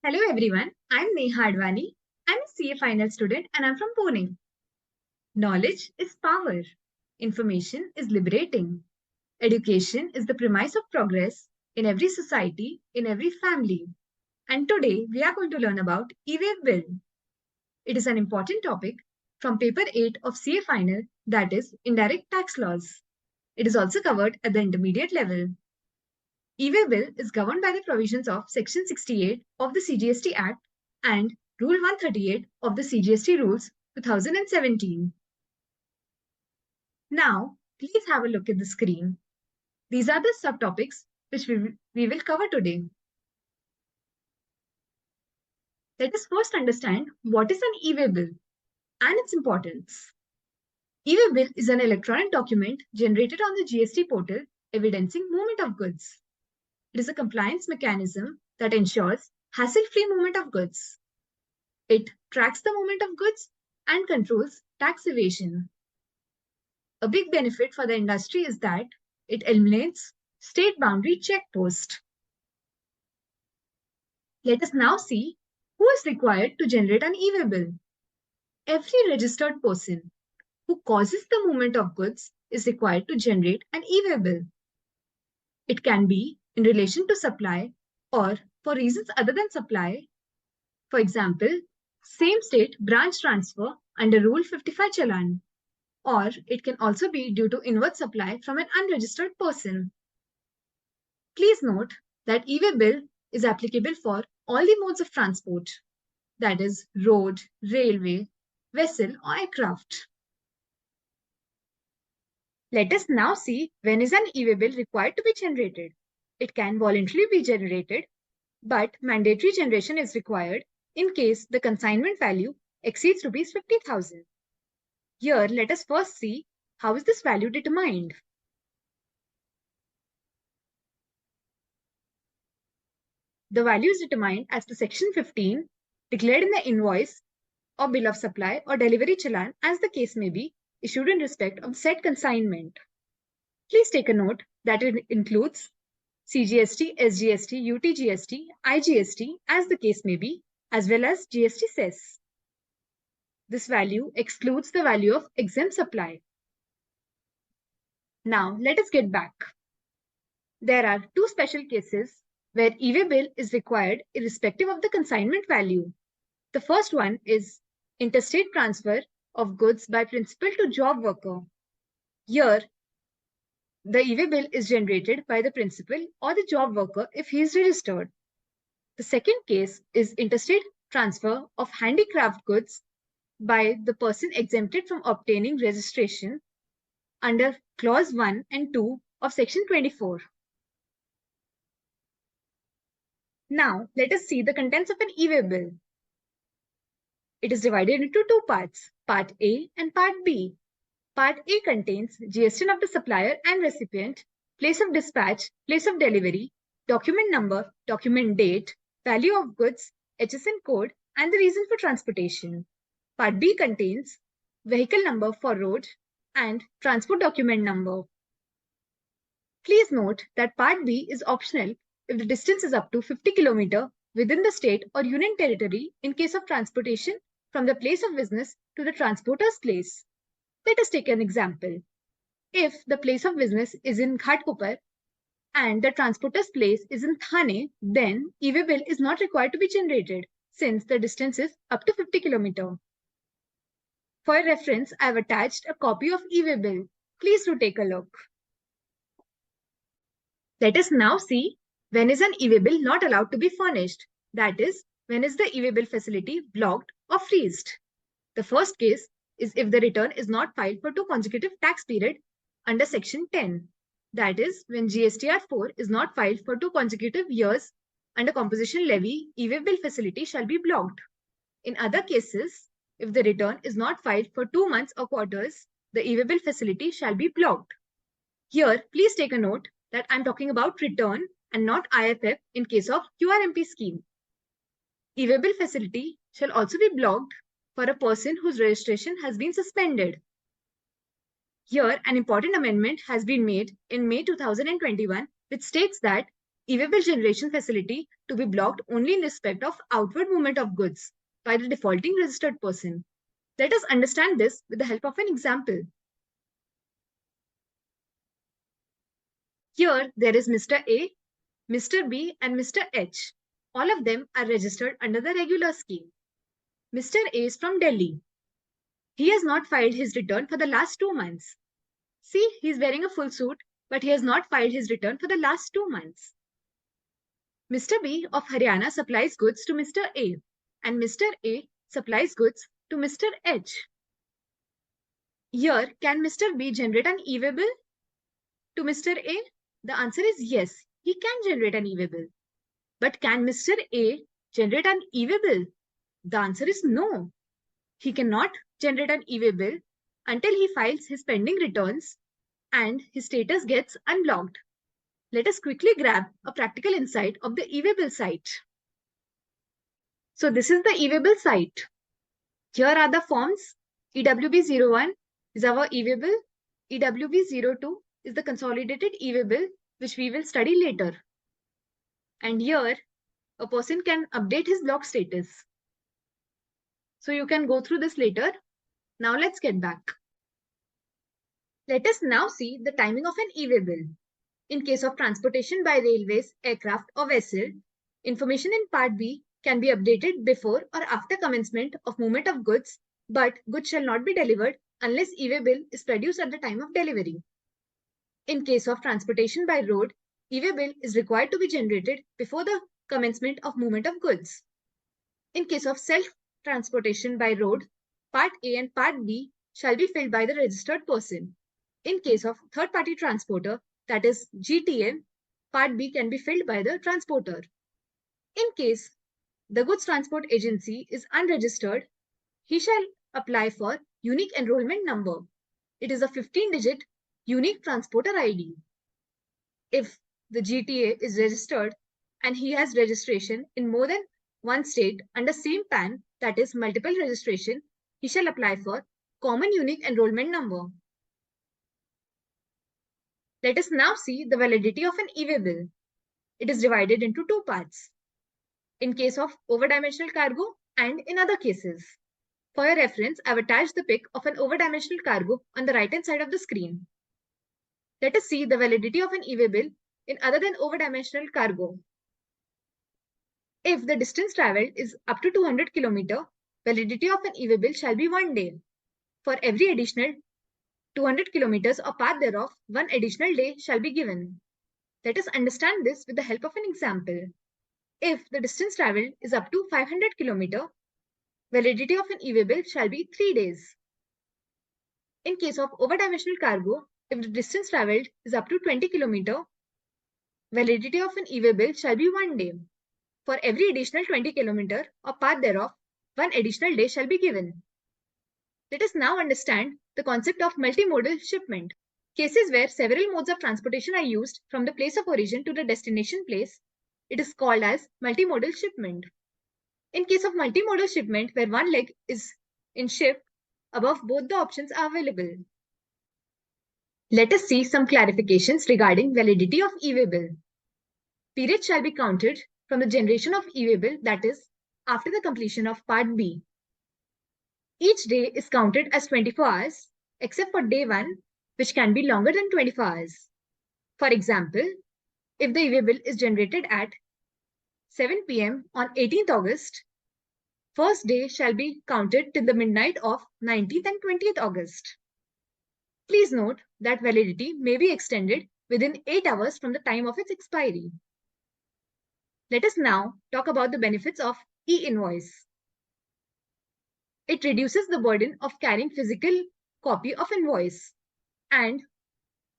Hello everyone, I'm Neha Advani. I'm a CA final student and I'm from Pune. Knowledge is power. Information is liberating. Education is the premise of progress in every society, in every family. And today we are going to learn about e-way bill. It is an important topic from paper 8 of CA final, that is indirect tax laws. It is also covered at the intermediate level. E-way bill is governed by the provisions of Section 68 of the CGST Act and Rule 138 of the CGST Rules 2017. Now, please have a look at the screen. These are the subtopics which we will cover today. Let us first understand what is an e-way bill and its importance. E-way bill is an electronic document generated on the GST portal evidencing movement of goods. It is a compliance mechanism that ensures hassle-free movement of goods. It tracks the movement of goods and controls tax evasion. A big benefit for the industry is that it eliminates state boundary checkpost. Let us now see who is required to generate an e-way bill. Every registered person who causes the movement of goods is required to generate an e-way bill. It can be in relation to supply or for reasons other than supply. For example, same state branch transfer under Rule 55 Challan. Or it can also be due to inward supply from an unregistered person. Please note that e-way bill is applicable for all the modes of transport, that is road, railway, vessel or aircraft. Let us now see when is an e-way bill required to be generated. It can voluntarily be generated, but mandatory generation is required in case the consignment value exceeds Rs 50,000. Here, let us first see how is this value determined. The value is determined as per Section 15, declared in the invoice or bill of supply or delivery challan as the case may be, issued in respect of the said consignment. Please take a note that it includes CGST, SGST, UTGST, IGST as the case may be, as well as GST cess. This value excludes the value of exempt supply. Now, let us get back. There are two special cases where e-way bill is required irrespective of the consignment value. The first one is interstate transfer of goods by principal to job worker. Here, the e-way bill is generated by the principal or the job worker if he is registered. The second case is interstate transfer of handicraft goods by the person exempted from obtaining registration under Clause 1 and 2 of Section 24. Now, let us see the contents of an e-way bill. It is divided into two parts, Part A and Part B. Part A contains GST of the supplier and recipient, place of dispatch, place of delivery, document number, document date, value of goods, HSN code, and the reason for transportation. Part B contains vehicle number for road and transport document number. Please note that Part B is optional if the distance is up to 50 km within the state or union territory in case of transportation from the place of business to the transporter's place. Let us take an example. If the place of business is in Ghatkopar and the transporter's place is in Thane, then e-way bill is not required to be generated since the distance is up to 50 km. For reference, I have attached a copy of e-way bill. Please do take a look. Let us now see when is an e-way bill not allowed to be furnished. That is, when is the e-way bill facility blocked or freezed. The first case is if the return is not filed for 2 consecutive tax periods under Section 10. That is, when GSTR 4 is not filed for 2 consecutive years under composition levy, e-way bill facility shall be blocked. In other cases, if the return is not filed for 2 months or quarters, the e-way bill facility shall be blocked. Here, please take a note that I'm talking about return and not IFF in case of QRMP scheme. E-way bill facility shall also be blocked for a person whose registration has been suspended. Here, an important amendment has been made in May 2021, which states that e-way bill generation facility to be blocked only in respect of outward movement of goods by the defaulting registered person. Let us understand this with the help of an example. Here there is Mr. A, Mr. B and Mr. H. All of them are registered under the regular scheme. Mr. A is from Delhi. He has not filed his return for the last 2 months. See, he is wearing a full suit, but he has not filed his return for the last 2 months. Mr. B of Haryana supplies goods to Mr. A, and Mr. A supplies goods to Mr. H. Here, can Mr. B generate an e-way bill to Mr. A? The answer is yes, he can generate an e-way bill. But can Mr. A generate an e-way bill? The answer is no. He cannot generate an e-way bill until he files his pending returns and his status gets unblocked. Let us quickly grab a practical insight of the e-way bill site. So this is the e-way bill site. Here are the forms. EWB01 is our e-way bill. EWB02 is the consolidated e-way bill, which we will study later. And here, a person can update his block status. So you can go through this later. Now let's get back. Let us now see the timing of an e-way bill. In case of transportation by railways, aircraft or vessel, information in Part B can be updated before or after commencement of movement of goods, but goods shall not be delivered unless e-way bill is produced at the time of delivery. In case of transportation by road, e-way bill is required to be generated before the commencement of movement of goods. In case of self-transportation by road, Part A and Part B shall be filled by the registered person. In case of third-party transporter, that is GTA, Part B can be filled by the transporter. In case the goods transport agency is unregistered, he shall apply for unique enrollment number. It is a 15-digit unique transporter ID. If the GTA is registered and he has registration in more than one state under same PAN, that is multiple registration, he shall apply for common unique enrollment number. Let us now see the validity of an e-way bill. It is divided into two parts. In case of overdimensional cargo and in other cases. For your reference, I have attached the pic of an overdimensional cargo on the right-hand side of the screen. Let us see the validity of an e-way bill in other than overdimensional cargo. If the distance traveled is up to 200 km, validity of an e-way bill shall be 1 day. For every additional 200 kilometers or path thereof, 1 additional day shall be given. Let us understand this with the help of an example. If the distance traveled is up to 500 km, validity of an e-way bill shall be 3 days. In case of overdimensional cargo, if the distance traveled is up to 20 km, validity of an e-way bill shall be 1 day. For every additional 20 km or path thereof, 1 additional day shall be given. Let us now understand the concept of multimodal shipment. Cases where several modes of transportation are used from the place of origin to the destination place, it is called as multimodal shipment. In case of multimodal shipment, where one leg is in ship, above both the options are available. Let us see some clarifications regarding validity of e-way bill. Period shall be counted from the generation of e-way bill, that is, after the completion of Part B. Each day is counted as 24 hours, except for day 1, which can be longer than 24 hours. For example, if the e-way bill is generated at 7 p.m. on 18th August, first day shall be counted till the midnight of 19th and 20th August. Please note that validity may be extended within 8 hours from the time of its expiry. Let us now talk about the benefits of e-invoice. It reduces the burden of carrying physical copy of invoice, and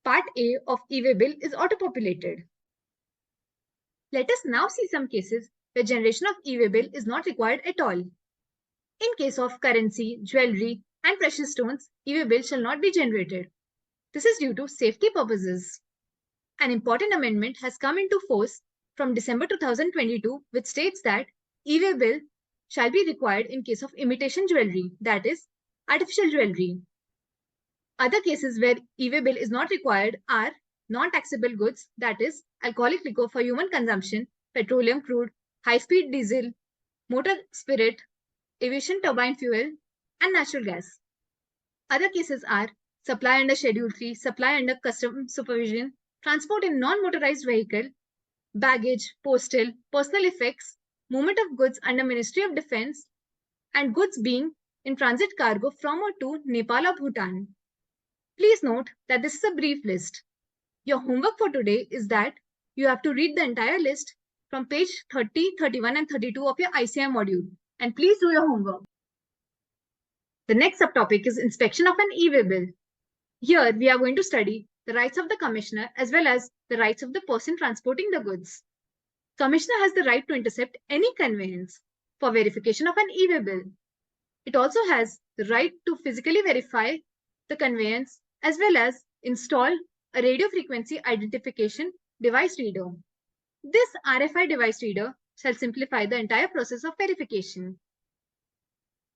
Part A of e-way bill is auto-populated. Let us now see some cases where generation of e-way bill is not required at all. In case of currency, jewelry, and precious stones, e-way bill shall not be generated. This is due to safety purposes. An important amendment has come into force from December 2022, which states that e-way bill shall be required in case of imitation jewelry, that is, artificial jewelry. Other cases where e-way bill is not required are non-taxable goods, that is, alcoholic liquor for human consumption, petroleum crude, high-speed diesel, motor spirit, aviation turbine fuel, and natural gas. Other cases are supply under Schedule 3, supply under custom supervision, transport in non-motorized vehicle, baggage, postal, personal effects, movement of goods under Ministry of Defense, and goods being in transit cargo from or to Nepal or Bhutan. Please note that this is a brief list. Your homework for today is that you have to read the entire list from page 30, 31, and 32 of your ICI module. And please do your homework. The next subtopic is inspection of an e-way bill. Here, we are going to study the rights of the commissioner as well as the rights of the person transporting the goods. Commissioner has the right to intercept any conveyance for verification of an e-way bill. It also has the right to physically verify the conveyance as well as install a radio frequency identification device reader. This RFI device reader shall simplify the entire process of verification.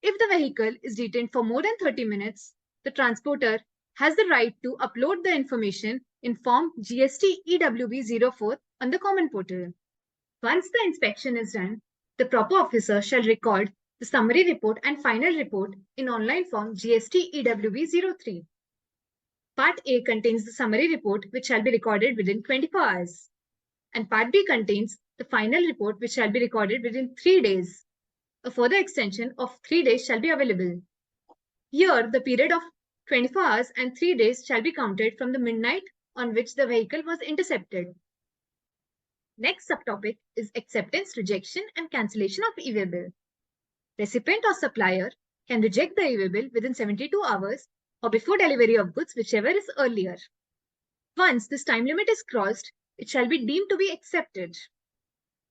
If the vehicle is detained for more than 30 minutes, the transporter has the right to upload the information in form GST EWB04 on the common portal. Once the inspection is done, the proper officer shall record the summary report and final report in online form GST EWB03. Part A contains the summary report which shall be recorded within 24 hours. And Part B contains the final report which shall be recorded within 3 days. A further extension of 3 days shall be available. Here, the period of 24 hours and 3 days shall be counted from the midnight on which the vehicle was intercepted. Next subtopic is acceptance, rejection, and cancellation of e-way bill. Recipient or supplier can reject the e-way bill within 72 hours or before delivery of goods, whichever is earlier. Once this time limit is crossed, it shall be deemed to be accepted.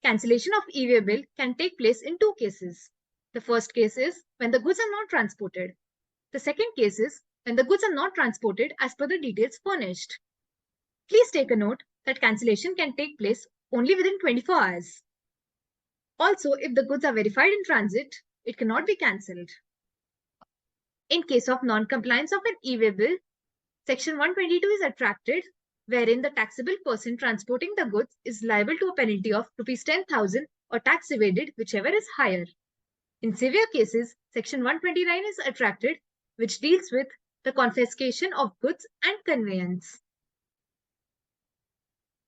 Cancellation of e-way bill can take place in 2 cases. The first case is when the goods are not transported. The second case is when the goods are not transported as per the details furnished. Please take a note that cancellation can take place only within 24 hours. Also, if the goods are verified in transit, it cannot be cancelled. In case of non-compliance of an e-way bill, Section 122 is attracted, wherein the taxable person transporting the goods is liable to a penalty of ₹10,000 or tax evaded, whichever is higher. In severe cases, Section 129 is attracted, which deals with the confiscation of goods and conveyance.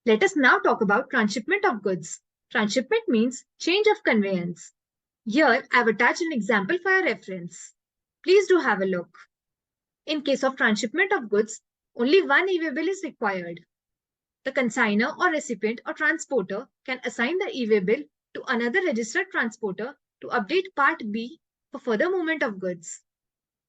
Let us now talk about transshipment of goods. Transshipment means change of conveyance. Here, I have attached an example for your reference. Please do have a look. In case of transshipment of goods, only one e-way bill is required. The consignor or recipient or transporter can assign the e-way bill to another registered transporter to update Part B for further movement of goods.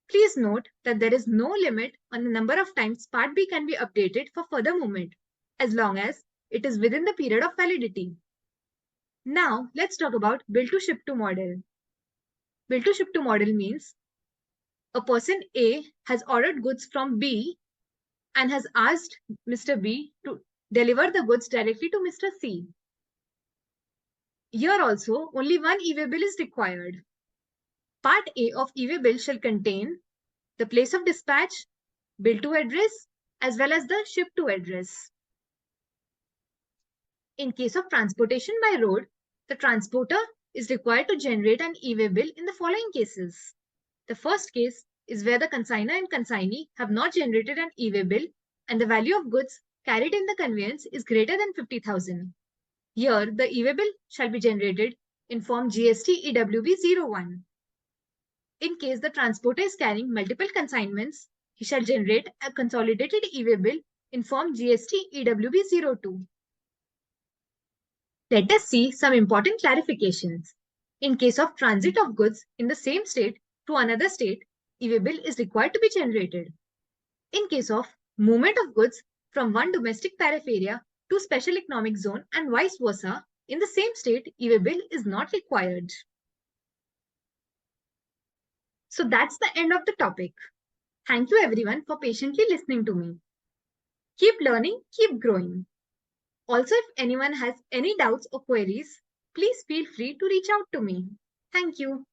Please note that there is no limit on the number of times Part B can be updated for further movement, as long as it is within the period of validity. Now, let's talk about bill to ship to model. Bill to ship to model means a person A has ordered goods from B and has asked Mr. B to deliver the goods directly to Mr. C. Here also, only one e-way bill is required. Part A of e-way bill shall contain the place of dispatch, bill to address, as well as the ship to address. In case of transportation by road, the transporter is required to generate an e-way bill in the following cases. The first case is where the consignor and consignee have not generated an e-way bill and the value of goods carried in the conveyance is greater than 50,000. Here, the e-way bill shall be generated in form GST EWB01. In case the transporter is carrying multiple consignments, he shall generate a consolidated e-way bill in form GST EWB02. Let us see some important clarifications. In case of transit of goods in the same state to another state, e-way bill is required to be generated. In case of movement of goods from one domestic tariff area to special economic zone and vice versa, in the same state, e-way bill is not required. So that's the end of the topic. Thank you everyone for patiently listening to me. Keep learning, keep growing. Also, if anyone has any doubts or queries, please feel free to reach out to me. Thank you.